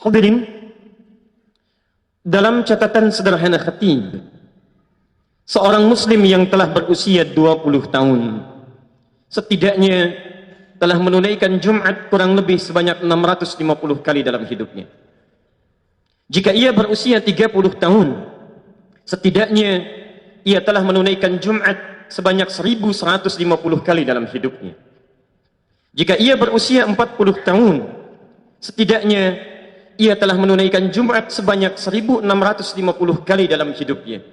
Hadirin, dalam catatan sederhana khatib, seorang muslim yang telah berusia 20 tahun setidaknya telah menunaikan Jumat kurang lebih sebanyak 650 kali dalam hidupnya. Jika ia berusia 30 tahun, setidaknya ia telah menunaikan Jumat sebanyak 1150 kali dalam hidupnya. Jika ia berusia 40 tahun, setidaknya ia telah menunaikan Jumat sebanyak 1650 kali dalam hidupnya.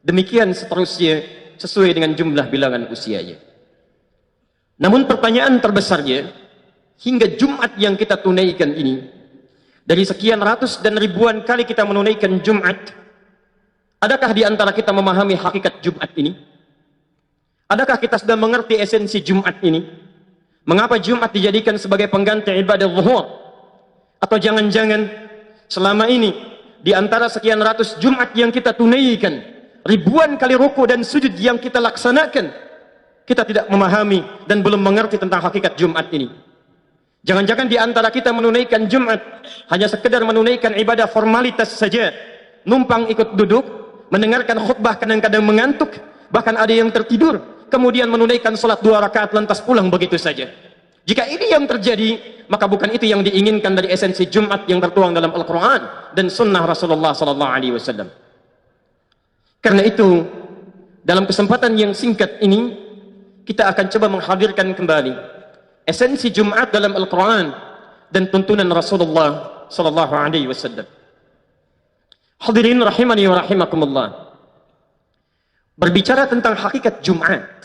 Demikian seterusnya sesuai dengan jumlah bilangan usianya. Namun pertanyaan terbesarnya, hingga Jumat yang kita tunaikan ini, dari sekian ratus dan ribuan kali kita menunaikan Jumat, adakah di antara kita memahami hakikat Jumat ini? Adakah kita sudah mengerti esensi Jumat ini? Mengapa Jumat dijadikan sebagai pengganti ibadah zuhur? Atau jangan-jangan selama ini di antara sekian ratus Jumat yang kita tunaikan, ribuan kali ruku dan sujud yang kita laksanakan, kita tidak memahami dan belum mengerti tentang hakikat Jumat ini. Jangan-jangan di antara kita menunaikan Jumat hanya sekedar menunaikan ibadah formalitas saja, numpang ikut duduk, mendengarkan khutbah, kadang-kadang mengantuk, bahkan ada yang tertidur, kemudian menunaikan salat 2 rakaat lantas pulang begitu saja. Jika ini yang terjadi, maka bukan itu yang diinginkan dari esensi Jumat yang tertuang dalam Al-Quran dan Sunnah Rasulullah SAW. Karena itu, dalam kesempatan yang singkat ini, kita akan coba menghadirkan kembali esensi Jumat dalam Al-Quran dan tuntunan Rasulullah SAW. Hadirin rahimani wa rahimakumullah. Berbicara tentang hakikat Jumat,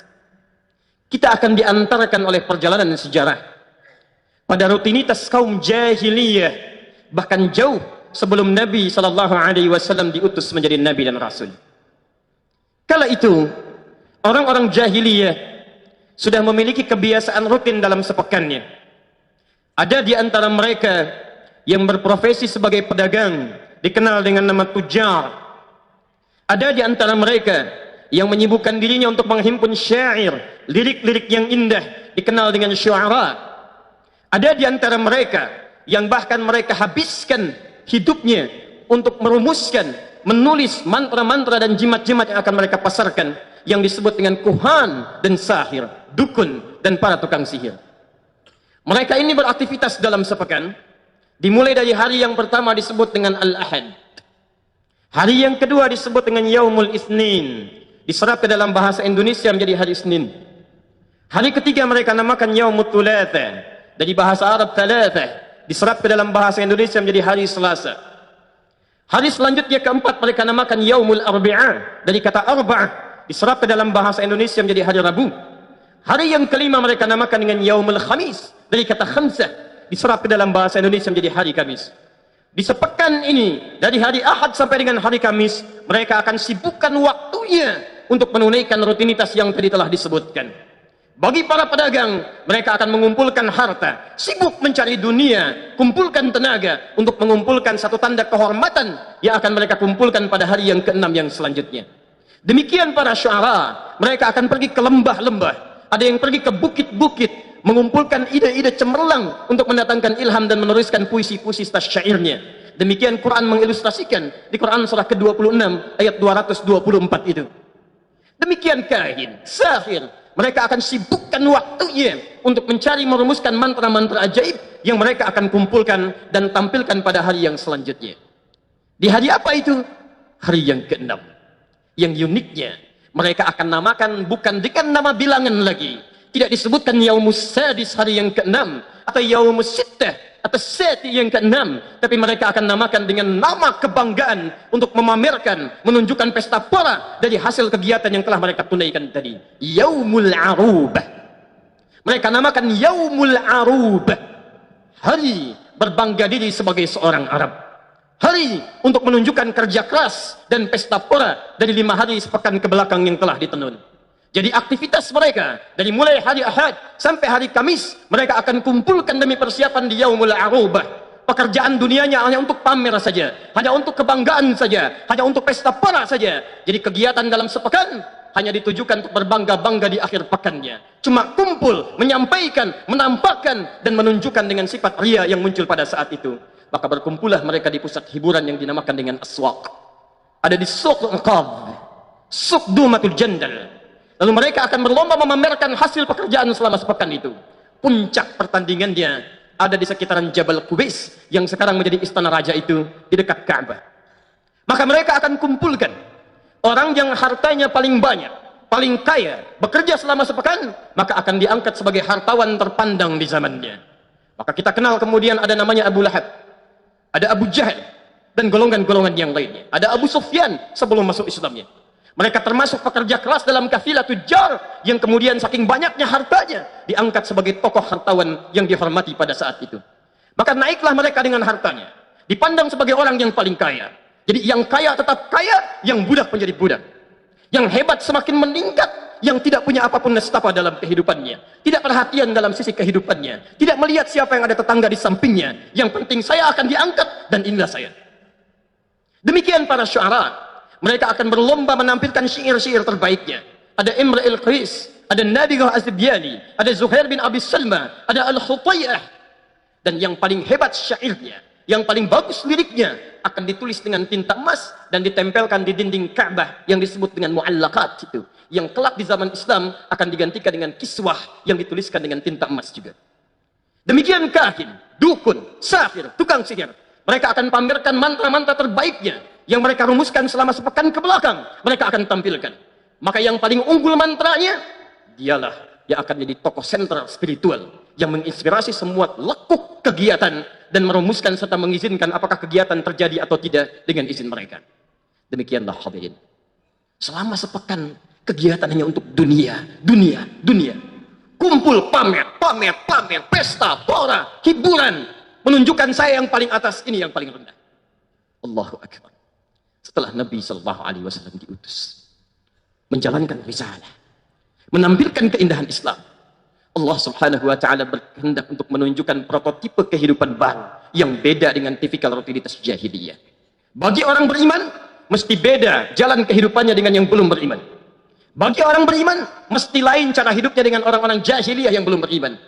kita akan diantarkan oleh perjalanan sejarah pada rutinitas kaum jahiliyah, bahkan jauh sebelum Nabi SAW diutus menjadi Nabi dan Rasul. Kala itu, orang-orang jahiliyah sudah memiliki kebiasaan rutin dalam sepekannya. Ada di antara mereka yang berprofesi sebagai pedagang, dikenal dengan nama tujar. Ada di antara mereka yang menyibukkan dirinya untuk menghimpun syair, lirik-lirik yang indah, dikenal dengan syu'ara. Ada di antara mereka yang bahkan mereka habiskan hidupnya untuk merumuskan, menulis mantra-mantra dan jimat-jimat yang akan mereka pasarkan, yang disebut dengan kuhan dan sahir, dukun dan para tukang sihir. Mereka ini beraktivitas dalam sepekan, dimulai dari hari yang pertama disebut dengan Al-Ahad. Hari yang kedua disebut dengan Yaumul Itsnin, diserap ke dalam bahasa Indonesia menjadi hari Senin. Hari ketiga mereka namakan Yaumut Thulatha, dari bahasa Arab Thalatha, diserap ke dalam bahasa Indonesia menjadi hari Selasa. Hari selanjutnya keempat mereka namakan Yaumul Arbi'ah, dari kata Arba'ah, diserap ke dalam bahasa Indonesia menjadi hari Rabu. Hari yang kelima mereka namakan dengan Yaumul Khamis, dari kata Khamsah, diserap ke dalam bahasa Indonesia menjadi hari Kamis. Di sepekan ini, dari hari Ahad sampai dengan hari Kamis, mereka akan sibukkan waktunya untuk menunaikan rutinitas yang tadi telah disebutkan. Bagi para pedagang, mereka akan mengumpulkan harta, sibuk mencari dunia, kumpulkan tenaga untuk mengumpulkan satu tanda kehormatan yang akan mereka kumpulkan pada hari yang ke-6 yang selanjutnya. Demikian para syu'ara, mereka akan pergi ke lembah-lembah, ada yang pergi ke bukit-bukit, mengumpulkan ide-ide cemerlang untuk mendatangkan ilham dan menuliskan puisi-puisi syairnya. Demikian Quran mengilustrasikan di Quran surah ke-26 ayat 224 itu. Demikian kahin, sahir, mereka akan sibukkan waktunya untuk mencari merumuskan mantra-mantra ajaib yang mereka akan kumpulkan dan tampilkan pada hari yang selanjutnya. Di hari apa itu? Hari yang ke-6. Yang uniknya, mereka akan namakan bukan dengan nama bilangan lagi. Tidak disebutkan Yaumus Sadis, hari yang ke-6, atau Yaumus Sittah, atau Sati yang ke-6, tapi mereka akan namakan dengan nama kebanggaan untuk memamerkan, menunjukkan pesta pora dari hasil kegiatan yang telah mereka tunaikan tadi. Yaumul Arubah. Mereka namakan Yaumul Arubah, hari berbangga diri sebagai seorang Arab. Hari untuk menunjukkan kerja keras dan pesta pora dari 5 hari sepekan ke belakang yang telah ditenun. Jadi aktivitas mereka dari mulai hari Ahad sampai hari Kamis, mereka akan kumpulkan demi persiapan di Yaumul Arubah. Pekerjaan dunianya hanya untuk pamer saja, hanya untuk kebanggaan saja, hanya untuk pesta pora saja. Jadi kegiatan dalam sepekan hanya ditujukan untuk berbangga-bangga di akhir pekannya. Cuma kumpul, menyampaikan, menampakkan dan menunjukkan dengan sifat ria yang muncul pada saat itu. maka berkumpullah mereka di pusat hiburan yang dinamakan dengan aswaq. Ada di Suq Uqab, Suq Dumatul Jandal. Lalu mereka akan berlomba memamerkan hasil pekerjaan selama sepekan itu. Puncak pertandingannya ada di sekitaran Jabal Qubais yang sekarang menjadi istana raja itu di dekat Ka'bah. Maka mereka akan kumpulkan orang yang hartanya paling banyak, paling kaya, bekerja selama sepekan, maka akan diangkat sebagai hartawan terpandang di zamannya. Maka kita kenal kemudian ada namanya Abu Lahab, ada Abu Jahal, dan golongan-golongan yang lainnya. Ada Abu Sufyan sebelum masuk Islamnya. Mereka termasuk pekerja keras dalam kafilah tujar yang kemudian saking banyaknya hartanya diangkat sebagai tokoh hartawan yang dihormati pada saat itu. Maka naiklah mereka dengan hartanya, dipandang sebagai orang yang paling kaya. Jadi yang kaya tetap kaya, yang budak menjadi budak. Yang hebat semakin meningkat, yang tidak punya apapun nestapa dalam kehidupannya, tidak perhatian dalam sisi kehidupannya, tidak melihat siapa yang ada tetangga di sampingnya. Yang penting saya akan diangkat dan inilah saya. Demikian para syu'ara. Mereka akan berlomba menampilkan syair-syair terbaiknya. Ada Imra'il Qais, ada Nabigah Az-Zibyani, ada Zuhair bin Abi Salma, ada Al-Khutayyah. Dan yang paling hebat syairnya, yang paling bagus liriknya, akan ditulis dengan tinta emas dan ditempelkan di dinding Ka'bah yang disebut dengan mu'allaqat itu. Yang kelak di zaman Islam akan digantikan dengan kiswah yang dituliskan dengan tinta emas juga. Demikian kahin, dukun, sahir, tukang sihir. Mereka akan pamerkan mantra-mantra terbaiknya yang mereka rumuskan selama sepekan ke belakang. Mereka akan tampilkan. Maka yang paling unggul mantranya, dialah yang akan jadi tokoh sentral spiritual yang menginspirasi semua lekuk kegiatan dan merumuskan serta mengizinkan apakah kegiatan terjadi atau tidak dengan izin mereka. Demikianlah hadirin. Selama sepekan kegiatan hanya untuk dunia, dunia, dunia. Kumpul, pamer, pamer, pamer, pesta, pora, hiburan, menunjukkan saya yang paling atas, ini yang paling rendah. Allahu Akbar. Setelah Nabi SAW diutus menjalankan risalah, menampilkan keindahan Islam, Allah Subhanahu wa Ta'ala berkehendak untuk menunjukkan prototipe kehidupan baru yang beda dengan tipikal rutinitas jahiliyah. Bagi orang beriman mesti beda jalan kehidupannya dengan yang belum beriman. Bagi orang beriman mesti lain cara hidupnya dengan orang-orang jahiliyah yang belum beriman.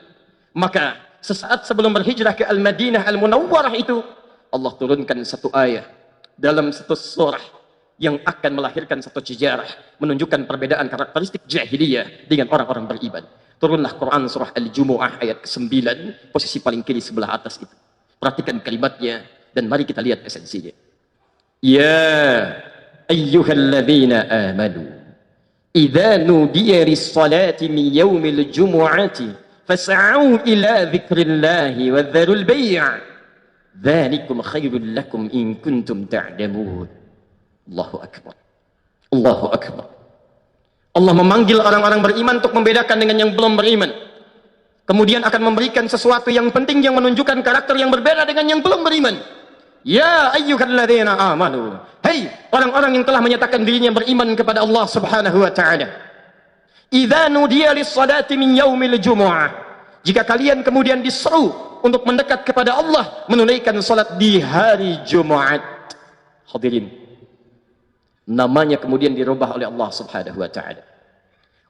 Maka sesaat sebelum berhijrah ke Al-Madinah Al-Munawwarah itu, Allah turunkan satu ayat dalam satu surah yang akan melahirkan satu sejarah menunjukkan perbedaan karakteristik jahiliyah dengan orang-orang beriman. Turunlah Quran surah Al-Jumu'ah ayat ke-9, posisi paling kiri sebelah atas itu. Perhatikan kalimatnya dan mari kita lihat esensinya. Ya ayyuhalladzina amanu idza nudiya lis-salati min yaumil jumu'ati fas'au ila dzikrillahi wa dzarul bai'. Dzalikum khairul lakum in kuntum ta'lamun. Allahu akbar. Allahu akbar. Allah memanggil orang-orang beriman untuk membedakan dengan yang belum beriman. Kemudian akan memberikan sesuatu yang penting yang menunjukkan karakter yang berbeda dengan yang belum beriman. Ya ayyuhalladzina amanu. Hei orang-orang yang telah menyatakan dirinya beriman kepada Allah Subhanahu wa Ta'ala. Idza nudiya lis-salati min yaumil jumu'ah. Jika kalian kemudian diseru untuk mendekat kepada Allah, menunaikan salat di hari Jumat. Hadirin, namanya kemudian dirubah oleh Allah Subhanahu wa Ta'ala.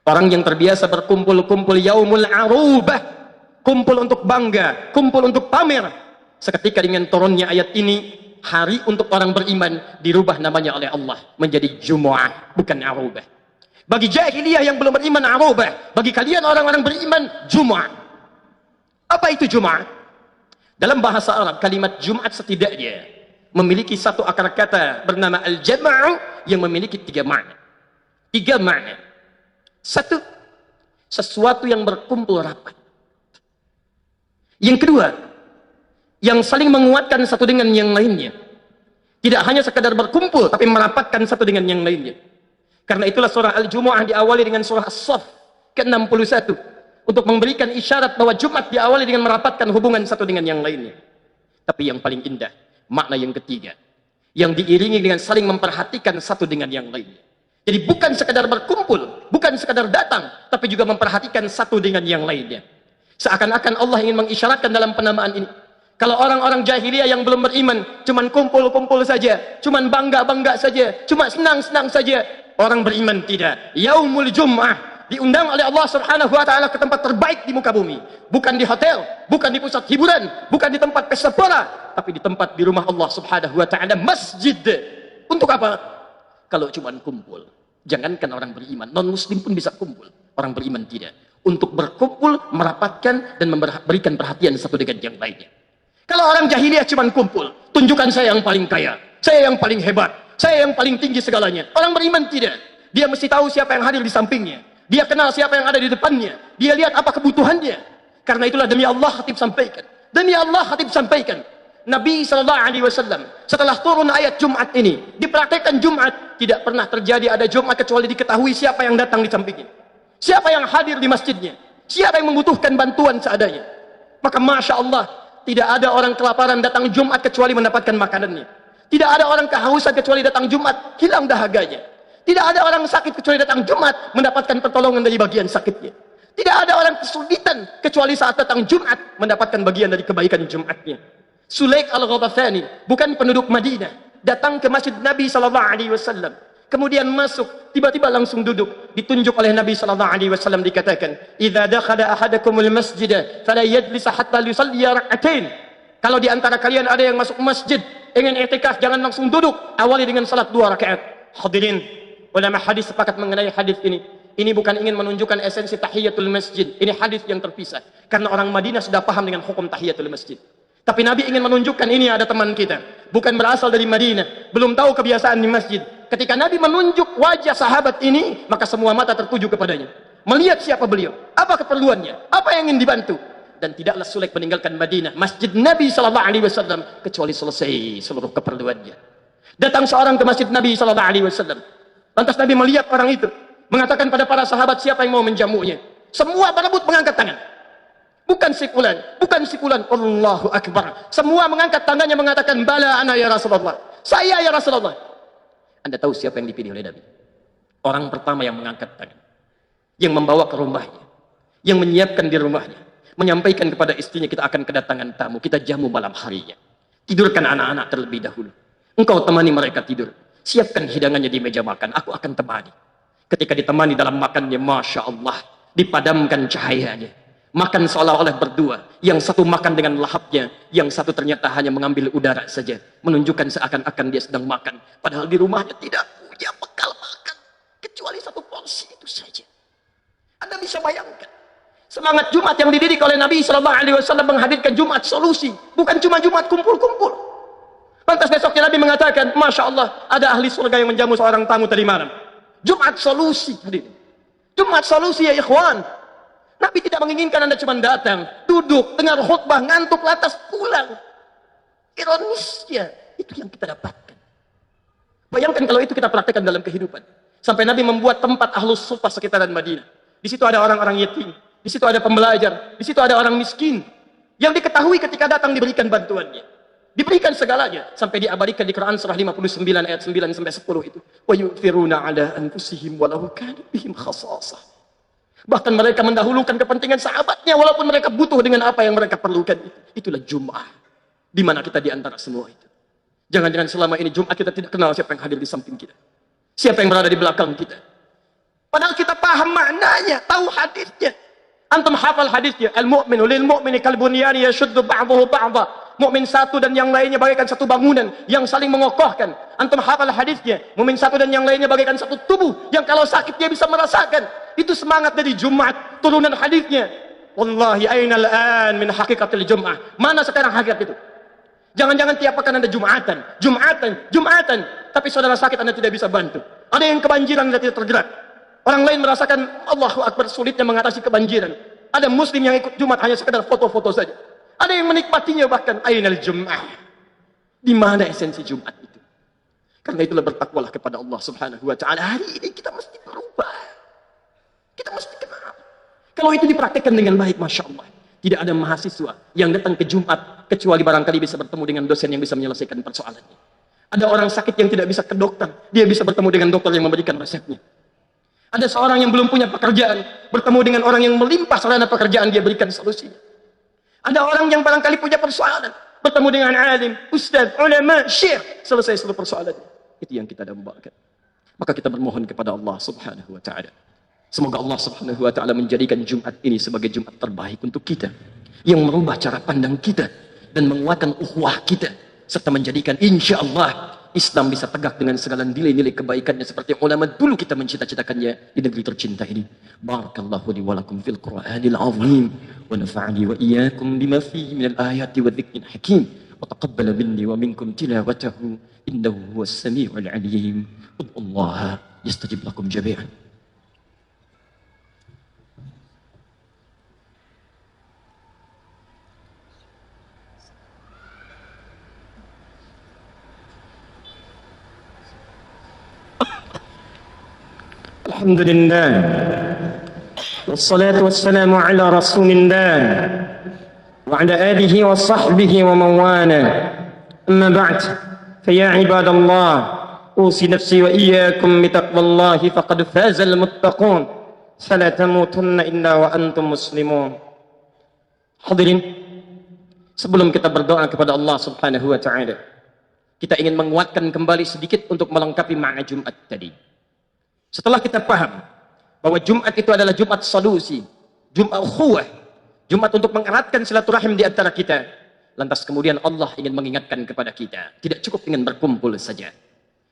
Orang yang terbiasa berkumpul-kumpul yaumul arubah, kumpul untuk bangga, kumpul untuk pamer, seketika dengan turunnya ayat ini, hari untuk orang beriman dirubah namanya oleh Allah menjadi Jumu'ah, bukan arubah. Bagi jahiliyah yang belum beriman arubah, bagi kalian orang-orang beriman Jumu'ah. Apa itu Jumu'ah? Dalam bahasa Arab, kalimat Jumat setidaknya memiliki satu akar kata bernama al-jam'u yang memiliki tiga makna. Tiga makna. Satu, sesuatu yang berkumpul rapat. Yang kedua, yang saling menguatkan satu dengan yang lainnya. Tidak hanya sekadar berkumpul, tapi merapatkan satu dengan yang lainnya. Karena itulah surah Al-Jumu'ah diawali dengan surah As-Saff ke-61. Untuk memberikan isyarat bahwa Jumat diawali dengan merapatkan hubungan satu dengan yang lainnya. Tapi yang paling indah, makna yang ketiga, yang diiringi dengan saling memperhatikan satu dengan yang lainnya. Jadi bukan sekadar berkumpul, bukan sekadar datang, tapi juga memperhatikan satu dengan yang lainnya. Seakan-akan Allah ingin mengisyaratkan dalam penamaan ini. Kalau orang-orang jahiliyah yang belum beriman, cuman kumpul-kumpul saja, cuman bangga-bangga saja, cuma senang-senang saja. Orang beriman tidak. Yaumul Jum'ah, diundang oleh Allah Subhanahu wa taala ke tempat terbaik di muka bumi, bukan di hotel, bukan di pusat hiburan, bukan di tempat pesta pora, tapi di tempat di rumah Allah Subhanahu wa taala, masjid. Untuk apa? Kalau cuma kumpul. Jangankan orang beriman, non muslim pun bisa kumpul, orang beriman tidak. Untuk berkumpul, merapatkan dan memberikan perhatian satu dengan yang lainnya. Kalau orang jahiliyah cuma kumpul, tunjukkan saya yang paling kaya, saya yang paling hebat, saya yang paling tinggi segalanya. Orang beriman tidak. Dia mesti tahu siapa yang hadir di sampingnya. Dia kenal siapa yang ada di depannya. Dia lihat apa kebutuhannya. Karena itulah demi Allah khatib sampaikan. Demi Allah khatib sampaikan. Nabi SAW setelah turun ayat Jumat ini, dipraktekkan Jumat, tidak pernah terjadi ada Jumat kecuali diketahui siapa yang datang di sampingnya. Siapa yang hadir di masjidnya. Siapa yang membutuhkan bantuan seadanya. Maka Masya Allah, tidak ada orang kelaparan datang Jumat kecuali mendapatkan makanannya. Tidak ada orang kehausan kecuali datang Jumat, hilang dahaganya. Tidak ada orang sakit kecuali datang Jumat, mendapatkan pertolongan dari bagian sakitnya. Tidak ada orang kesulitan kecuali saat datang Jumat, mendapatkan bagian dari kebaikan Jumatnya. Sulaik al-Ghatafani, bukan penduduk Madinah, datang ke masjid Nabi SAW. Kemudian masuk, tiba-tiba langsung duduk. Ditunjuk oleh Nabi SAW, dikatakan, "Idza dakhala ahadakumul masjid, fala yajlis hatta yusalli rak'atain." Kalau di antara kalian ada yang masuk masjid, ingin i'tikaf, jangan langsung duduk, awali dengan salat 2 rakaat. Hadirin, ulama hadis sepakat mengenai hadis ini. Ini bukan ingin menunjukkan esensi tahiyatul masjid. Ini hadis yang terpisah. Karena orang Madinah sudah paham dengan hukum tahiyatul masjid. Tapi Nabi ingin menunjukkan ini ada teman kita. Bukan berasal dari Madinah. Belum tahu kebiasaan di masjid. Ketika Nabi menunjuk wajah sahabat ini, maka semua mata tertuju kepadanya. Melihat siapa beliau. Apa keperluannya. Apa yang ingin dibantu. Dan tidaklah Sulaik meninggalkan Madinah. Masjid Nabi SAW. Kecuali selesai seluruh keperluannya. Datang seorang ke masjid Nabi SAW. Lantas Nabi melihat orang itu. Mengatakan pada para sahabat siapa yang mau menjamunya. Semua berebut mengangkat tangan. Bukan sikulan, bukan sikulan. Allahu Akbar. Semua mengangkat tangannya mengatakan, "Bala ana ya Rasulullah." Saya ya Rasulullah. Anda tahu siapa yang dipilih oleh Nabi? Orang pertama yang mengangkat tangan. Yang membawa ke rumahnya. Yang menyiapkan di rumahnya. Menyampaikan kepada istrinya, kita akan kedatangan tamu. Kita jamu malam harinya. Tidurkan anak-anak terlebih dahulu. Engkau temani mereka tidur. Siapkan hidangannya di meja makan. Aku akan temani. Ketika ditemani dalam makannya, Masya Allah. Dipadamkan cahayanya. Makan seolah-olah berdua. Yang satu makan dengan lahapnya. Yang satu ternyata hanya mengambil udara saja. Menunjukkan seakan-akan dia sedang makan. Padahal di rumahnya tidak punya bekal makan. Kecuali satu porsi itu saja. Anda bisa bayangkan. Semangat Jumat yang dididik oleh Nabi SAW menghadirkan Jumat solusi. Bukan cuma Jumat kumpul-kumpul. Lantas besoknya Nabi mengatakan, Masya Allah, ada ahli surga yang menjamu seorang tamu tadi malam. Jumat solusi. Jumat solusi ya ikhwan. Nabi tidak menginginkan Anda cuma datang, duduk, dengar khutbah, ngantuk, lantas pulang. Ironisnya, itu yang kita dapatkan. Bayangkan kalau itu kita praktekkan dalam kehidupan. Sampai Nabi membuat tempat ahlus suffah sekitaran Madinah. Di situ ada orang-orang yatim, di situ ada pembelajar, di situ ada orang miskin. Yang diketahui ketika datang diberikan bantuannya. Diberikan segalanya. Sampai diabadikan di Quran surah 59 ayat 9 sampai 10 itu. Wa yu'thiruna ala anfusihim walau kana bihim khasasah. Bahkan mereka mendahulukan kepentingan sahabatnya walaupun mereka butuh dengan apa yang mereka perlukan. Itulah Jum'ah. Di mana kita di antara semua itu. Jangan-jangan selama ini Jum'ah kita tidak kenal siapa yang hadir di samping kita. Siapa yang berada di belakang kita. Padahal kita paham maknanya, tahu hadisnya. Antum hafal hadisnya. Al-mu'minu lil mu'mini kal bunyani yashuddu ba'dahu ba'dha. Mukmin satu dan yang lainnya bagaikan satu bangunan yang saling mengokohkan. Antum hafal hadisnya. Mukmin satu dan yang lainnya bagaikan satu tubuh yang kalau sakit dia bisa merasakan. Itu semangat dari Jumat, turunan hadisnya. Wallahi ainal an min hakikatil Jum'ah. Mana sekarang hakikat itu? Jangan-jangan tiap pekan Anda Jumatan. Tapi saudara sakit Anda tidak bisa bantu. Ada yang kebanjiran Anda tidak tergerak. Orang lain merasakan Allahu Akbar sulitnya mengatasi kebanjiran. Ada muslim yang ikut Jumat hanya sekedar foto-foto saja. Ada yang menikmatinya bahkan ainal Jum'ah. Di mana esensi Jumat itu? Karena itulah bertakwalah kepada Allah Subhanahu wa taala. Hari ini kita mesti berubah. Kita mesti kenal. Kalau itu dipraktikkan dengan baik, Masya Allah. Tidak ada mahasiswa yang datang ke Jumat kecuali barangkali bisa bertemu dengan dosen yang bisa menyelesaikan persoalannya. Ada orang sakit yang tidak bisa ke dokter, dia bisa bertemu dengan dokter yang memberikan resepnya. Ada seorang yang belum punya pekerjaan, bertemu dengan orang yang melimpah sarana pekerjaan, dia berikan solusinya. Ada orang yang barangkali punya persoalan, bertemu dengan alim, ustaz, ulama, syekh, selesai seluruh persoalan. Itu yang kita dambakan. Maka kita bermohon kepada Allah Subhanahu wa taala. Semoga Allah Subhanahu wa taala menjadikan Jumat ini sebagai Jumat terbaik untuk kita, yang merubah cara pandang kita dan menguatkan ukhuwah kita, serta menjadikan insyaallah Islam bisa tegak dengan segala nilai-nilai kebaikannya seperti ulama dulu kita mencita-citakannya di negeri tercinta ini. Barakallahu li wa lakum fil Qur'anil azim wa nafa'ani wa iyyakum bima fihi minal ayati wa dzikril hakim wa taqabbala minni wa minkum tilawatahu innahu huwas samiul alim. Ud'ullaha yastajib lakum jami'an. Alhamdulillah wassalatu wassalamu ala rasulillah wa ala alihi wa sahbihi wa mawana amma ba'd faya ibadallah usi nafsi wa iyyakum bitaqwallahi faqad fazal muttaqun fala tamutunna illa wa antum muslimun. Hadirin, sebelum kita berdoa kepada Allah Subhanahu wa taala, kita ingin menguatkan kembali sedikit untuk melengkapi makna Jumat tadi. Setelah kita paham bahwa Jumat itu adalah Jumat solusi, Jumat ukhuwah, Jumat untuk mengeratkan silaturahim di antara kita, lantas kemudian Allah ingin mengingatkan kepada kita, tidak cukup dengan berkumpul saja.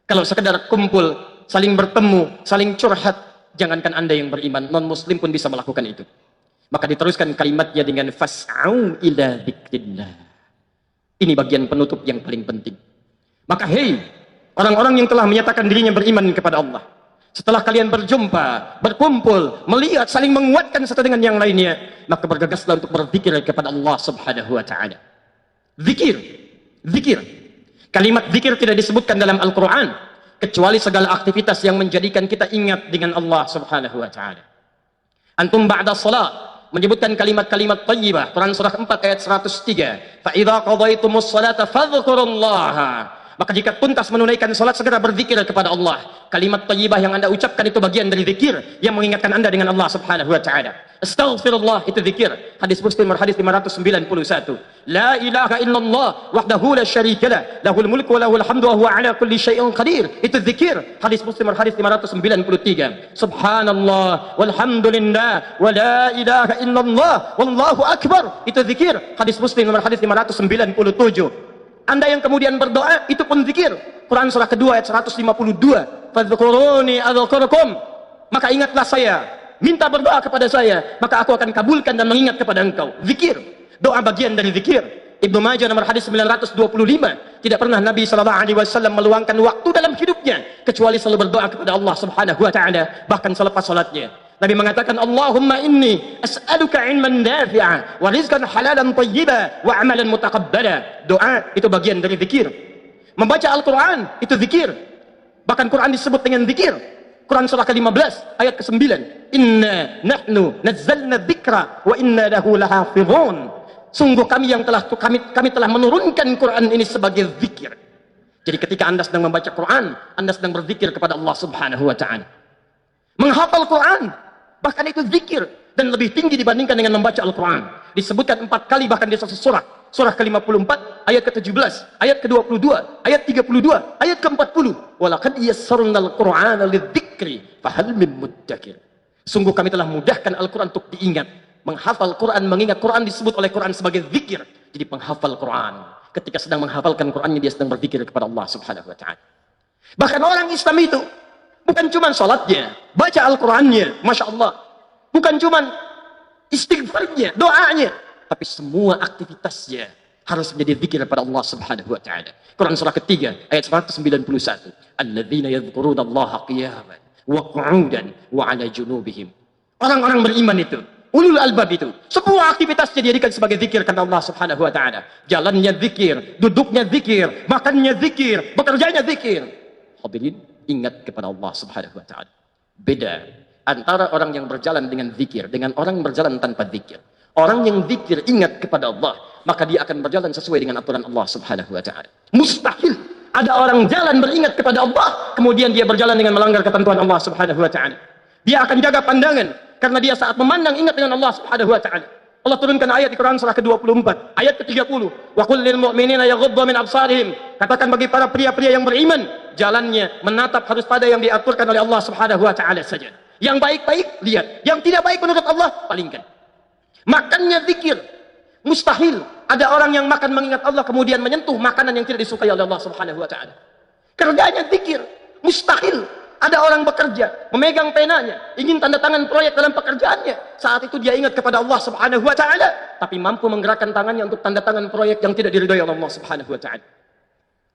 Kalau sekedar kumpul, saling bertemu, saling curhat, jangankan Anda yang beriman, non-muslim pun bisa melakukan itu. Maka diteruskan kalimatnya dengan fas'au ila dzikrillah. Ini bagian penutup yang paling penting. Maka hei, orang-orang yang telah menyatakan dirinya beriman kepada Allah, setelah kalian berjumpa, berkumpul, melihat, saling menguatkan satu dengan yang lainnya, maka bergegaslah untuk berzikir kepada Allah Subhanahu wa taala. Zikir, zikir. Kalimat zikir tidak disebutkan dalam Al-Qur'an kecuali segala aktivitas yang menjadikan kita ingat dengan Allah Subhanahu wa taala. Antum ba'da salat menyebutkan kalimat-kalimat thayyibah. Quran surah 4 ayat 103. Fa idza qadaitumus salata fadhkurullaha. Maka jika tuntas menunaikan salat, segera berzikir kepada Allah. Kalimat thayyibah yang Anda ucapkan itu bagian dari zikir yang mengingatkan Anda dengan Allah Subhanahu wa taala. Astaghfirullah itu zikir. Hadis Muslim hadis 591. La ilaha illallah wahdahu la syarika lah, lahul mulku wa lahul hamdu wa huwa ala kulli syai'in qadir. Itu zikir. Hadis Muslim hadis 593. Subhanallah walhamdulillah wa la ilaha illallah wallahu akbar. Itu zikir. Hadis Muslim hadis 597. Anda yang kemudian berdoa, itu pun zikir. Quran surah kedua ayat 152. Fadhkuruni adzkurkum. Maka ingatlah saya, minta berdoa kepada saya, maka aku akan kabulkan dan mengingat kepada engkau. Zikir. Doa bagian dari zikir. Ibnu Majah nomor hadis 925. Tidak pernah Nabi SAW meluangkan waktu dalam hidupnya kecuali selalu berdoa kepada Allah Subhanahu wa taala, bahkan selepas salatnya. Nabi mengatakan, Allahumma inni as'aluka ilman nafi'a wa rizqan halalan thayyiba wa amalan mutaqabbala. Doa itu bagian dari zikir. Membaca Al-Quran itu zikir. Bahkan Quran disebut dengan zikir. Quran surah ke-15 ayat ke-9. Inna nahnu nazzalna dzikra wa inna lahu lahafizun. Sungguh kami telah menurunkan Quran ini sebagai zikir. Jadi ketika Anda sedang membaca Quran, Anda sedang berzikir kepada Allah Subhanahu wa taala. Menghafal Quran, bahkan itu zikir, dan lebih tinggi dibandingkan dengan membaca Al-Quran. Disebutkan 4 kali bahkan di satu surah. Surah ke-54 ayat ke-17, ayat ke-22, ayat 32, ayat ke-40. Walaqad yassarnal Qur'ana lidzikri fahal min muddakir. Sungguh kami telah mudahkan Al-Quran untuk diingat. Menghafal Quran, mengingat Quran disebut oleh Quran sebagai zikir. Jadi penghafal Quran, ketika sedang menghafalkan Qurannya, dia sedang berzikir kepada Allah Subhanahu wa taala. Bahkan orang Islam itu bukan cuma salatnya, baca Al-Qurannya, Masya Allah. Bukan cuma istighfarnya, doanya, tapi semua aktivitasnya harus menjadi zikir kepada Allah Subhanahu wa taala. Quran surah ketiga ayat 191. Alladzina yadhkuruna Allaha qiyaman wa qu'udan wa 'ala junubihim. Orang-orang beriman itu, ulul albab itu, semua aktivitasnya dijadikan sebagai zikir karena Allah Subhanahu wa taala. Jalannya zikir, duduknya zikir, makannya zikir, bekerjanya zikir. Hadirin, ingat kepada Allah Subhanahu wa taala. Beda antara orang yang berjalan dengan zikir dengan orang yang berjalan tanpa zikir. Orang yang zikir ingat kepada Allah, maka dia akan berjalan sesuai dengan aturan Allah Subhanahu wa taala. Mustahil ada orang jalan beringat kepada Allah kemudian dia berjalan dengan melanggar ketentuan Allah Subhanahu wa taala. Dia akan jaga pandangan karena dia saat memandang ingat dengan Allah Subhanahu wa taala. Allah turunkan ayat di Quran surah ke-24 ayat ke-30. Wa qul lil mu'minina yaghuddu min absarihim. Katakan bagi para pria-pria yang beriman, jalannya menatap harus pada yang diaturkan oleh Allah Subhanahu wa taala saja. Yang baik-baik, lihat. Yang tidak baik menurut Allah, palingkan. Makannya zikir. Mustahil ada orang yang makan mengingat Allah kemudian menyentuh makanan yang tidak disukai oleh Allah Subhanahu wa taala. Kerjanya zikir. Mustahil ada orang bekerja, memegang penanya, ingin tanda tangan proyek dalam pekerjaannya. Saat itu dia ingat kepada Allah Subhanahu wa taala, tapi mampu menggerakkan tangannya untuk tanda tangan proyek yang tidak diridhai oleh Allah Subhanahu wa taala.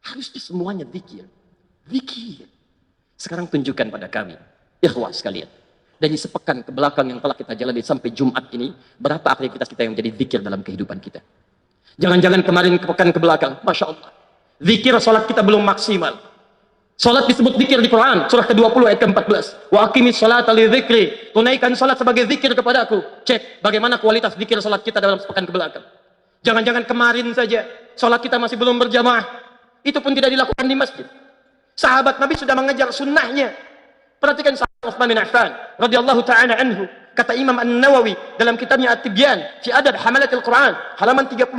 Harusnya semuanya zikir. Zikir. Sekarang tunjukkan pada kami, ikhwah sekalian. Dari sepekan ke belakang yang telah kita jalani sampai Jumat ini, berapa aktivitas kita yang menjadi zikir dalam kehidupan kita? Jangan-jangan kemarin ke pekan ke belakang, Masya Allah. Zikir salat kita belum maksimal. Salat disebut zikir di Quran, surah ke-20 ayat ke-14. Wa aqimis salata li dzikri. Tunaikan salat sebagai zikir kepadaku. Cek bagaimana kualitas zikir salat kita dalam sepekan ke belakang. Jangan-jangan kemarin saja salat kita masih belum berjamaah. Itu pun tidak dilakukan di masjid. Sahabat Nabi sudah mengejar sunnahnya. Perhatikan sahabat Utsman bin Affan radhiyallahu taala anhu. Kata Imam An-Nawawi dalam kitabnya At-Tibyan fi Adab Hamalatil Quran, halaman 38,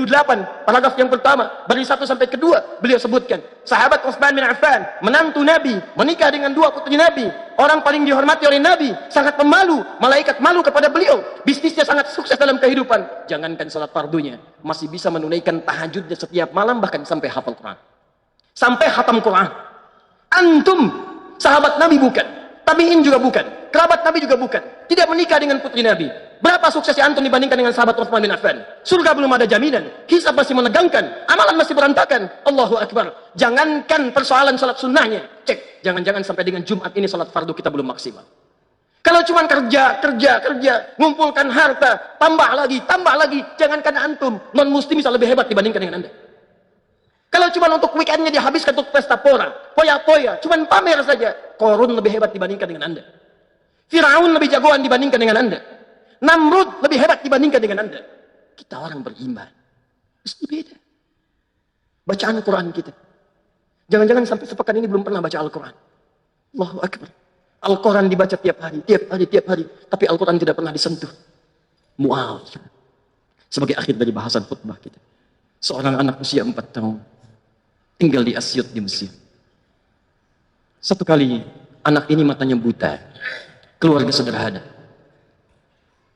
paragraf yang pertama, baris 1 sampai kedua, beliau sebutkan, sahabat Utsman bin Affan, menantu Nabi, menikah dengan 2 putri Nabi, orang paling dihormati oleh Nabi, sangat pemalu, malaikat malu kepada beliau, bisnisnya sangat sukses dalam kehidupan. Jangankan salat fardunya, masih bisa menunaikan tahajudnya setiap malam, bahkan sampai hafal Quran. Sampai khatam Quran. Antum sahabat Nabi bukan, tabi'in juga bukan, kerabat Nabi juga bukan, tidak menikah dengan putri Nabi. Berapa suksesnya antum dibandingkan dengan sahabat Utsman bin Affan? Surga belum ada jaminan, hisab masih menegangkan, amalan masih berantakan. Allahu Akbar. Jangankan persoalan salat sunnahnya, cek, jangan-jangan sampai dengan Jumat ini salat fardu kita belum maksimal. Kalau cuma kerja, ngumpulkan harta, tambah lagi, jangankan antum, non muslim bisa lebih hebat dibandingkan dengan Anda. Kalau cuma untuk weekendnya dihabiskan untuk pesta pora, poya-poya, cuma pamer saja, Korun lebih hebat dibandingkan dengan Anda. Firaun lebih jagoan dibandingkan dengan Anda. Namrud lebih hebat dibandingkan dengan Anda. Kita orang beriman, mesti beda. Bacaan Quran kita. Jangan-jangan sampai sepekan ini belum pernah baca Al-Quran. Allahu Akbar. Al-Quran dibaca tiap hari. Tapi Al-Quran tidak pernah disentuh. Mu'adz. Sebagai akhir dari bahasan khutbah kita. Seorang anak usia 4 tahun. Tinggal di Asyut di Mesir. Satu kali anak ini matanya buta. Keluarga sederhana.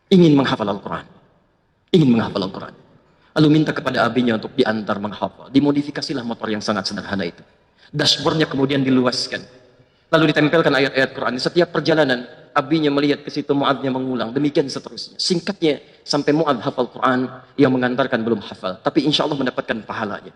Ingin menghafal Al-Quran. Lalu minta kepada abinya untuk diantar menghafal. Dimodifikasilah motor yang sangat sederhana itu. Dashboardnya kemudian diluaskan. Lalu ditempelkan ayat-ayat Quran. Setiap perjalanan, abinya melihat ke situ, Mu'adznya mengulang. Demikian seterusnya. Singkatnya, sampai Mu'adz hafal Quran, yang mengantarkan belum hafal. Tapi insya Allah mendapatkan pahalanya.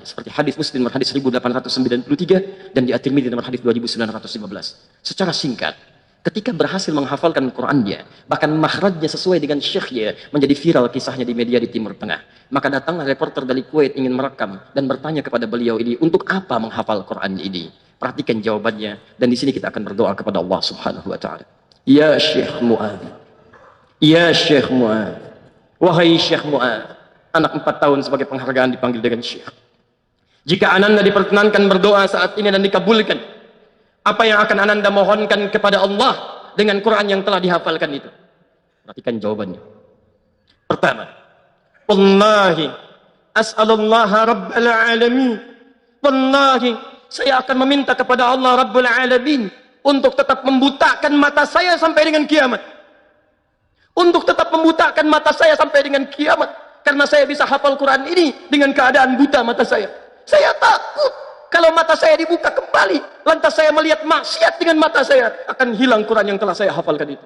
Seperti hadis Muslim nomor hadis 1893 dan di At-Tirmidzi nomor hadis 2915. Secara singkat, ketika berhasil menghafalkan Qurannya, bahkan makhrajnya sesuai dengan syekhnya, menjadi viral kisahnya di media di Timur Tengah. Maka datanglah reporter dari Kuwait ingin merekam dan bertanya kepada beliau ini, untuk apa menghafal Quran ini? Perhatikan jawabannya, dan di sini kita akan berdoa kepada Allah Subhanahu wa taala. Ya Syekh Mu'adz. Wahai Syekh Mu'adz. Anak 4 tahun sebagai penghargaan dipanggil dengan Syekh. Jika ananda diperkenankan berdoa saat ini dan dikabulkan, apa yang akan ananda mohonkan kepada Allah dengan Quran yang telah dihafalkan itu? Perhatikan jawabannya. Pertama, wallahi as'alullaha rabbal alamin. Wallahi, saya akan meminta kepada Allah Rabbul Alamin untuk tetap membutakan mata saya sampai dengan kiamat. Karena saya bisa hafal Quran ini dengan keadaan buta mata saya. Saya takut kalau mata saya dibuka kembali, lantas saya melihat maksiat dengan mata saya, akan hilang Quran yang telah saya hafalkan itu.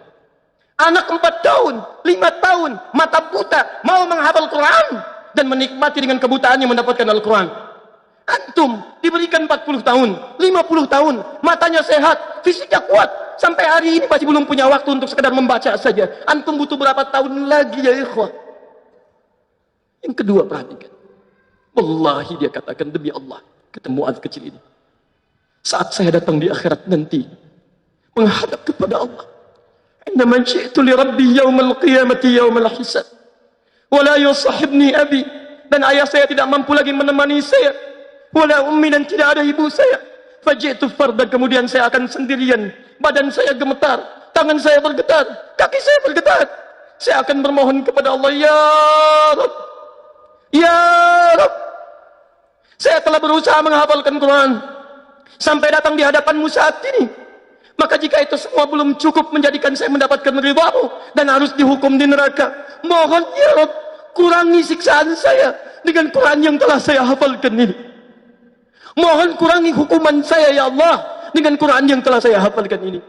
Anak 4 tahun, 5 tahun, mata buta, mau menghafal Quran dan menikmati dengan kebutaannya mendapatkan Al-Quran. Antum diberikan 40 tahun, 50 tahun, matanya sehat, fisiknya kuat, sampai hari ini masih belum punya waktu untuk sekedar membaca saja. Antum butuh berapa tahun lagi ya ikhwah? Yang kedua, perhatikan. Wallahi, dia katakan, demi Allah, kata Mu'adz kecil ini, saat saya datang di akhirat nanti, menghadap kepada Allah, innama syi'tu li rabbi yawmal qiyamati yawmal hisab, wala yusahibni abi, dan ayah saya tidak mampu lagi menemani saya, wala ummi, dan tidak ada ibu saya, faji'tu fardan, kemudian saya akan sendirian, badan saya gemetar, tangan saya bergetar, kaki saya bergetar, saya akan bermohon kepada Allah, ya Rabb, ya Rabb, saya telah berusaha menghafalkan Quran sampai datang di hadapanmu saat ini. Maka jika itu semua belum cukup menjadikan saya mendapatkan ridhamu dan harus dihukum di neraka, mohon ya Rabb, kurangi siksaan saya dengan Quran yang telah saya hafalkan ini. Mohon kurangi hukuman saya ya Allah dengan Quran yang telah saya hafalkan ini.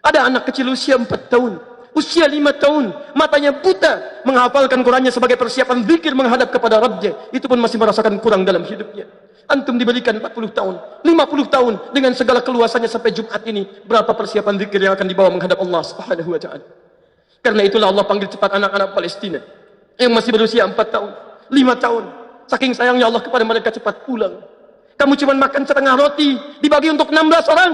Ada anak kecil usia 4 tahun, usia 5 tahun, matanya buta, menghafalkan Qurannya sebagai persiapan zikir menghadap kepada Rabbnya. Itu pun masih merasakan kurang dalam hidupnya. Antum diberikan 40 tahun, 50 tahun dengan segala keluasannya sampai Jumat ini. Berapa persiapan zikir yang akan dibawa menghadap Allah Subhanahu wa ta'ala. Karena itulah Allah panggil cepat anak-anak Palestina yang masih berusia 4 tahun, 5 tahun. Saking sayangnya Allah kepada mereka, cepat pulang. Kamu cuma makan setengah roti, dibagi untuk 16 orang.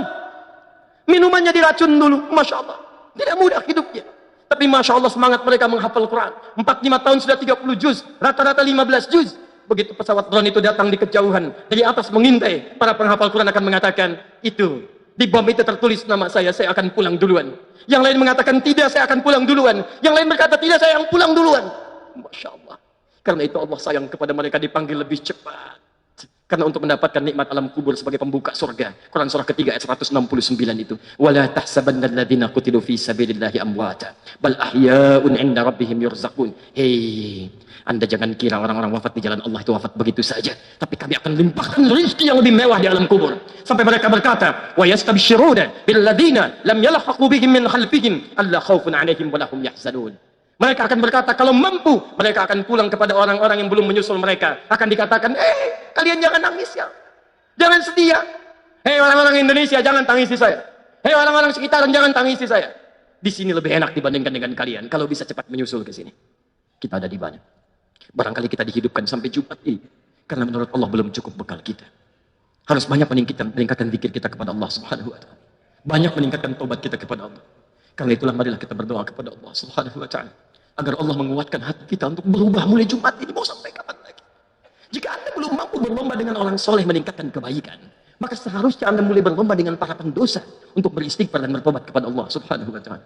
Minumannya diracun dulu, Masya Allah. Tidak mudah hidupnya. Tapi Masya Allah semangat mereka menghafal Quran. 4-5 tahun sudah 30 juz, rata-rata 15 juz. Begitu pesawat drone itu datang di kejauhan, dari atas mengintai, para penghafal Quran akan mengatakan, itu, di bom itu tertulis nama saya akan pulang duluan. Yang lain mengatakan, tidak, saya akan pulang duluan. Yang lain berkata, tidak, saya yang pulang duluan. Masya Allah. Karena itu Allah sayang kepada mereka, dipanggil lebih cepat. Karena untuk mendapatkan nikmat alam kubur sebagai pembuka surga. Quran surah ketiga ayat 169 itu. Wala tahsabanna alladziina qutilu fi sabilillahi amwata bal ahya'un 'inda rabbihim yurzaqun. Hei, Anda jangan kira orang-orang wafat di jalan Allah itu wafat begitu saja. Tapi kami akan limpahkan rezeki yang lebih mewah di alam kubur. Sampai mereka berkata, wa yastabshiruna bil ladziina lam yalhaqu bihim min khalfihim alla khaufun 'alaihim wa lahum yahzanun. Mereka akan berkata, kalau mampu, mereka akan pulang kepada orang-orang yang belum menyusul mereka. Akan dikatakan, kalian jangan nangis ya. Jangan sedih ya. Hei orang-orang Indonesia, jangan tangisi saya. Hei orang-orang sekitaran, jangan tangisi saya. Di sini lebih enak dibandingkan dengan kalian. Kalau bisa cepat menyusul ke sini. Kita ada di mana? Barangkali kita dihidupkan sampai Jumat ini. Karena menurut Allah belum cukup bekal kita. Harus banyak meningkatkan zikir kita kepada Allah Subhanahu wa ta'ala. Banyak meningkatkan tobat kita kepada Allah. Karena itulah marilah kita berdoa kepada Allah Subhanahu wa ta'ala. Agar Allah menguatkan hati kita untuk berubah mulai Jumat ini. Mau sampai kapan lagi? Jika Anda belum mampu berlomba dengan orang soleh meningkatkan kebaikan, maka seharusnya Anda mulai berlomba dengan para pendosa untuk beristighfar dan bertobat kepada Allah Subhanahu wa ta'ala.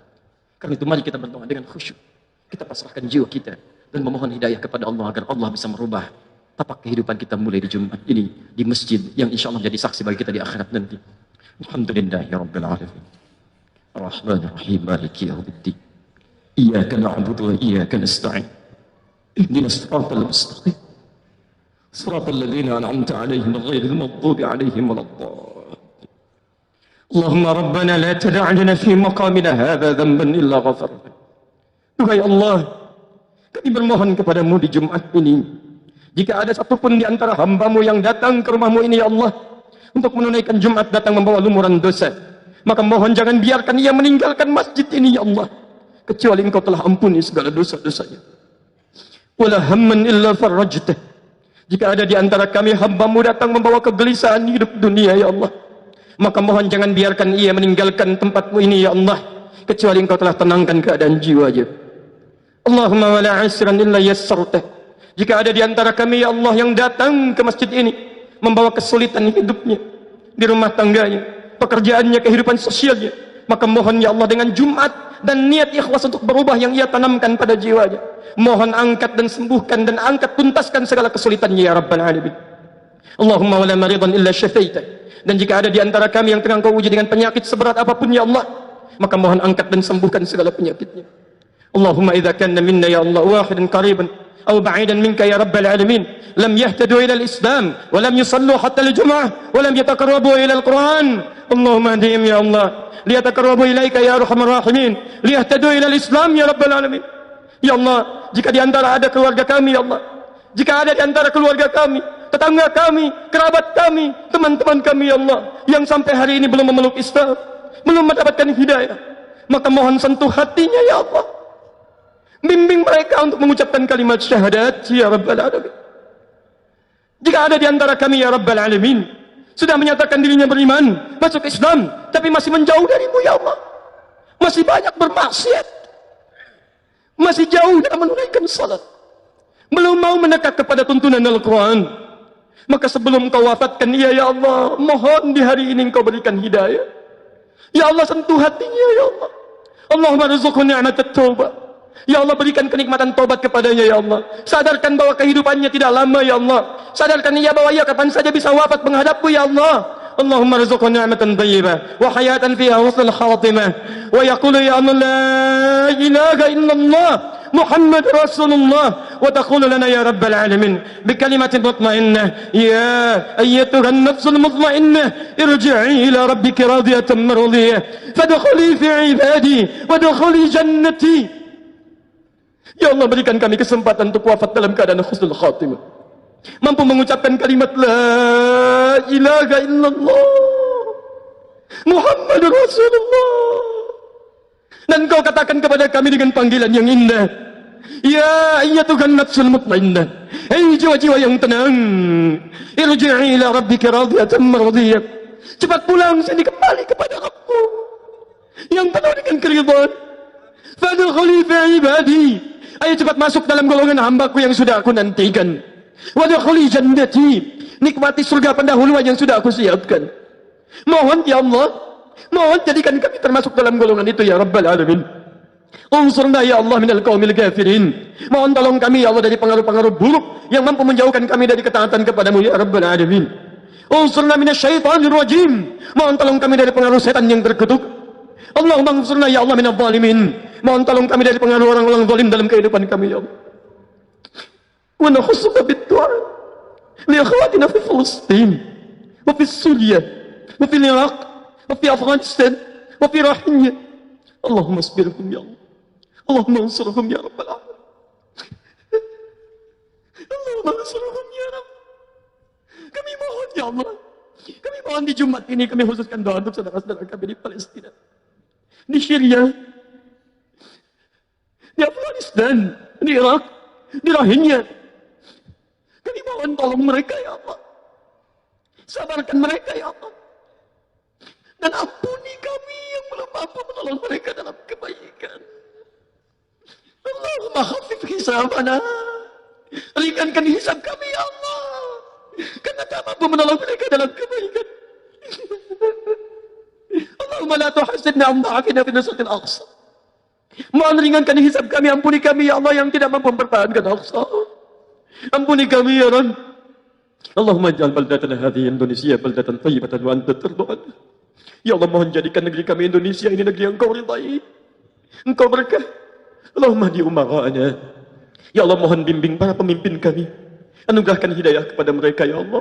Karena itu mari kita berdoa dengan khusyuk. Kita pasrahkan jiwa kita dan memohon hidayah kepada Allah agar Allah bisa merubah tapak kehidupan kita mulai di Jumat ini di masjid yang insya Allah jadi saksi bagi kita di akhirat nanti. Alhamdulillahirabbil alamin. Ar-Rahmanir Rahim, Maliki yaumiddin. Iyyaka na'budu wa iyyaka nasta'in. Ihdinas siratal mustaqim. Siratal ladzina an'amta 'alaihim ghairil maghdubi 'alaihim waladdallin. Allahumma rabbana la tada' lana fi maqamina hadza dhanban illa ghafarta. Duhai Allah, kami bermohon kepadamu di Jumat ini. Jika ada satupun di antara hamba-Mu yang datang ke rumah-Mu ini ya Allah, untuk menunaikan Jumat datang membawa lumuran dosa, maka mohon jangan biarkan ia meninggalkan masjid ini ya Allah, kecuali Engkau telah ampuni segala dosa-dosanya. Wala hamman illa farajtah. Jika ada di antara kami hamba-Mu datang membawa kegelisahan hidup dunia ya Allah, maka mohon jangan biarkan ia meninggalkan tempat-Mu ini ya Allah, kecuali Engkau telah tenangkan keadaan jiwanya. Allahumma wala asran illa yassartah. Jika ada di antara kami ya Allah yang datang ke masjid ini membawa kesulitan hidupnya, di rumah tangganya, pekerjaannya, kehidupan sosialnya, maka mohon ya Allah dengan Jumat dan niat ikhlas untuk berubah yang ia tanamkan pada jiwanya, mohon angkat dan sembuhkan dan angkat tuntaskan segala kesulitannya ya Rabbal Alamin. Allahumma wala maridan illa syafaita. Dan jika ada di antara kami yang tengah Engkau uji dengan penyakit seberat apapun ya Allah, maka mohon angkat dan sembuhkan segala penyakitnya. Allahumma idza kana minna ya Allah wahidan qariban aw ba'idan minka ya Rabbal Alamin lam yahtadu ila al-islam wa lam yusallu hatta al-jum'ah wa lam yataqarrabu ila al-Quran. Allahumma hadihim ya Allah liyataqarrabu ilaika ya arhamar rahimin liyahtadu ila al-islam ya Rabbal Alamin. Ya Allah, jika di antara ada keluarga kami ya Allah, jika ada di antara keluarga kami, tetangga kami, kerabat kami, teman-teman kami ya Allah yang sampai hari ini belum memeluk Islam, belum mendapatkan hidayah, maka mohon sentuh hatinya ya Allah, bimbing mereka untuk mengucapkan kalimat syahadat ya Rabbal Alamin. Jika ada di antara kami ya Rabbal Alamin sudah menyatakan dirinya beriman, masuk Islam, tapi masih menjauh darimu ya Allah, masih banyak bermaksiat, masih jauh dalam menunaikan salat, belum mau mendekat kepada tuntunan Al-Quran, maka sebelum Kau wafatkan ia ya Allah, mohon di hari ini Engkau berikan hidayah ya Allah, sentuh hatinya ya Allah. Allahumma rizqhu ni'matat taubah. Ya Allah, berikan kenikmatan tobat kepadanya ya Allah. Sadarkan bahwa kehidupannya tidak lama ya Allah. Sadarkan ia bahwa ia kapan saja bisa wafat menghadapmu ya Allah. اللهم ارزقه نعمة طيبة وحياة فيها حسن الخاتمة ويقول يا الله لا إله إلا الله محمد رسول الله وتقول لنا يا رب العالمين بكلمة مطمئنة يا أيتها النفس المطمئنة ارجعي إلى ربك راضية مرضية فادخلي في عبادي وادخلي جنتي. Ya Allah, berikan kami kesempatan untuk wafat dalam keadaan husnul khatimah, mampu mengucapkan kalimat la ilaha illallah Muhammadur Rasulullah, dan kau katakan kepada kami dengan panggilan yang indah, ya ayyatuhan nafsul mutmainnah, hei jiwa-jiwa yang tenang, irji'i ila rabbika radiyatan mardiyah, cepat pulang sini kembali kepada Rabbmu yang penuh dengan keridhaan. Fadkhuli fi ibadi, ayo cepat masuk dalam golongan hambaku yang sudah aku nantikan. Wadkhuli jannati, nikmati surga pendahuluan yang sudah aku siapkan. Mohon ya Allah, mohon jadikan kami termasuk dalam golongan itu ya Rabbal Alamin. Unsurna ya Allah minal qaumil kafirin, mohon tolong kami ya Allah dari pengaruh-pengaruh buruk yang mampu menjauhkan kami dari ketaatan kepadamu ya Rabbal Alamin. Unsurna minasyaitonir rajim, mohon tolong kami dari pengaruh setan yang terkutuk. Allahumma unsurna ya Allah minadh dhalimin, mohon tolong kami dari pengaruh orang-orang zalim dalam kehidupan kami ya Allah. Wa nakhussuka bid-du'a li akhwatina fi Filistin wa fi Suriah wa fi Iraq wa fi Afghanistan wa fi Rohingya. Allahumma asbirhum ya Allah, Allahumma ansurhum ya Rabbal Alamin, Allahumma ansurhum ya Rabb. Kami mohon ya Allah, kami mohon di Jumat ini kami khususkan doa untuk saudara-saudara kami di Palestina, di Syria, di Afghanistan, di Irak, di Rohingya. Kami mohon tolong mereka ya Allah, sabarkan mereka ya Allah, dan ampuni kami yang belum mampu menolong mereka dalam kebaikan. Allahumma khafif hisabana, ringankan hisab kami ya Allah, karena tak mampu menolong mereka dalam kebaikan. Allahumma la tuhasidna an dha'afina fi nusratil aqsa, mohon ringankan hisab kami, ampuni kami ya Allah yang tidak mampu mempertahankan Aqsa. Ampuni kami ya Rabb. Allahumma ij'al baldatana hadhihi Indonesia baldatan thayyibatan wa anta tarda. Ya Allah, mohon jadikan negeri kami Indonesia ini negeri yang Engkau ridai, Engkau berkah. Allahumma di umara'ana, ya Allah mohon bimbing para pemimpin kami, anugerahkan hidayah kepada mereka ya Allah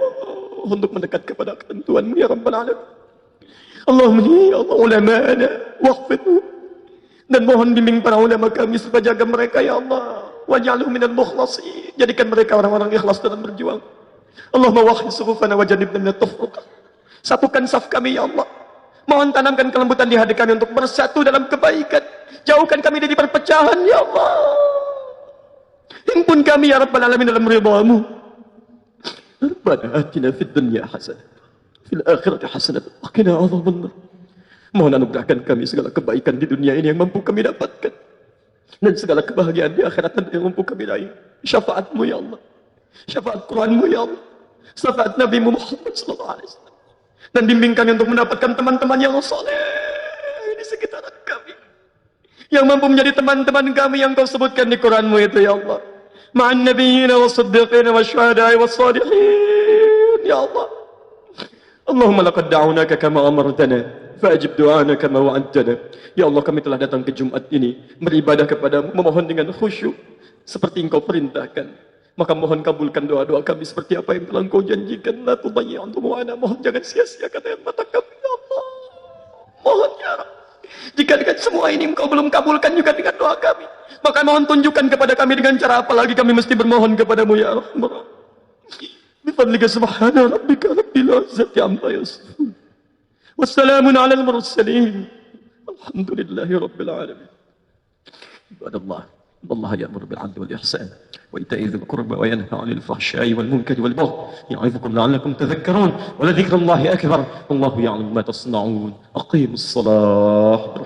untuk mendekat kepada ketentuan-Mu ya Rabbal Alamin. Allahumma ya Allah ulama'ana wahfidhu, dan mohon bimbing para ulama kami supaya jaga mereka ya Allah. Waj'alhum minal mukhlasin, jadikan mereka orang-orang ikhlas dalam berjuang. Allahumma wahid sufufana wa jannibna minat tafruqah, satukan saf kami ya Allah. Mohon tanamkan kelembutan di hati kami untuk bersatu dalam kebaikan. Jauhkan kami dari perpecahan ya Allah. Himpun kami ya Rabbal Alamin dalam ridha-Mu. Rabbana atina fid dunya hasanah fil akhirati hasanah wa qina adzabannar. Mohon anugerahkan kami segala kebaikan di dunia ini yang mampu kami dapatkan, dan segala kebahagiaan di akhirat nanti yang mampu kami raih. Syafaat-Mu ya Allah, syafaat Quran-Mu ya Allah, syafaat Nabi Muhammad sallallahu alaihi wasallam, dan bimbing kami untuk mendapatkan teman-teman yang saleh di sekitaran kami, yang mampu menjadi teman-teman kami yang Kau sebutkan di Quran-Mu itu ya Allah. Ma'an nabiyyin wa siddiqin wa syuhada'i wa salihin ya Allah. Allahumma laqad da'unaka kama amartana fa'ajib du'ana kama wa'adtana. Ya Allah, kami telah datang ke Jumat ini beribadah kepadamu, memohon dengan khusyuk seperti Engkau perintahkan. Maka mohon kabulkan doa-doa kami seperti apa yang telah Engkau janjikan. La tudayyi'an du'ana, mohon jangan sia-siakan air mata kami ya Allah. Mohon ya Rabb, jika dengan semua ini Engkau belum kabulkan juga dengan doa kami, maka mohon tunjukkan kepada kami dengan cara apa lagi kami mesti bermohon kepadamu ya Rahman. Bifadlika subhana rabbika rabbil izzati amma yasifun, wassalamun ala al-mursalin, alhamdulillahi rabbil alamin. Ibadallah, Allah ya'muru bil 'adli wal ihsan wa ita'i dzil qurba wa yanha 'anil fahsya'i wal munkari wal baghi ya'idhukum la'allakum tadhakkarun wa la dzikrullahi akbar wallahu ya'lamu ma tasna'un. Aqimus shalah.